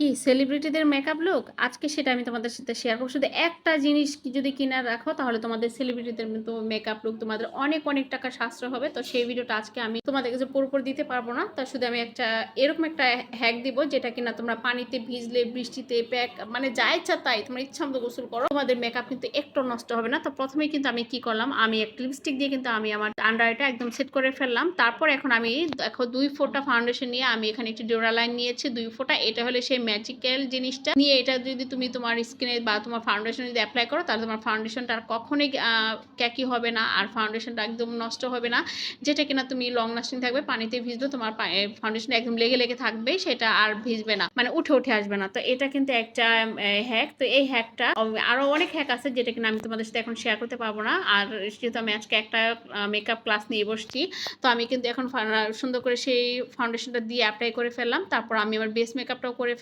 কি সেলিব্রিটিদের makeup look? আজকে সেটা আমি তোমাদের সাথে শেয়ার করব। শুধু একটা জিনিস যদি কিনা রাখো তাহলে তোমাদের সেলিব্রিটিদের মতো মেকআপ লুক তোমাদের অনেক, অনেক টাকা সাশ্রয় হবে। তো সেই ভিডিওটা আজকে আমি তোমাদের কাছে পুরোপুরি দিতে পারব না। তো শুধু আমি এরকম একটা হ্যাক দিব যেটা কিনা তোমরা পানিতে ভিজলে, বৃষ্টিতে মানে যা ইচ্ছা তাই তোমরা ইচ্ছামতো গোসল করো। তোমাদের মেকআপ কিন্তু একটু নষ্ট হবে না। তো ১ম এই কিন্তু আমি কি করলাম, আমি একটা লিপস্টিক দিয়ে কিন্তু আমি আমার আন্ডার আইটা একদম সেট করে ফেললাম। তারপর এখন আমি দেখো ২ ফোঁটা ফাউন্ডেশন নিয়ে আমি এখানে একটু ডোরালাইন নিয়েছি ২ ফোঁটা। এটা হলে সেই ম্যাজিক্যাল জিনিসটা নিয়ে এটা যদি তুমি তোমার স্কিনে বা তোমার ফাউন্ডেশন যদি অ্যাপ্লাই করো তাহলে তোমার ফাউন্ডেশনটা আর কখনোই ক্যাকি হবে না, আর ফাউন্ডেশনটা একদম নষ্ট হবে না। যেটা কিনা তুমি লং লাস্টিং থাকবে, পানিতে ভিজলেও তোমার ফাউন্ডেশন একদম লেগে লেগে থাকবে, সেটা আর ভিজবে না, মানে উঠে উঠে আসবে না। তো এটা কিন্তু একটা হ্যাক। তো এই হ্যাকটা আরো অনেক হ্যাক আছে যেটা কিনা আমি তোমাদের সাথে এখন শেয়ার করতে পারবো না। আর যেহেতু আমি আজকে একটা মেকআপ ক্লাস নিয়ে বসছি, তো আমি কিন্তু এখন সুন্দর করে সেই ফাউন্ডেশনটা দিয়ে অ্যাপ্লাই করে ফেললাম। তারপর আমি আমার বেস মেকআপটাও করে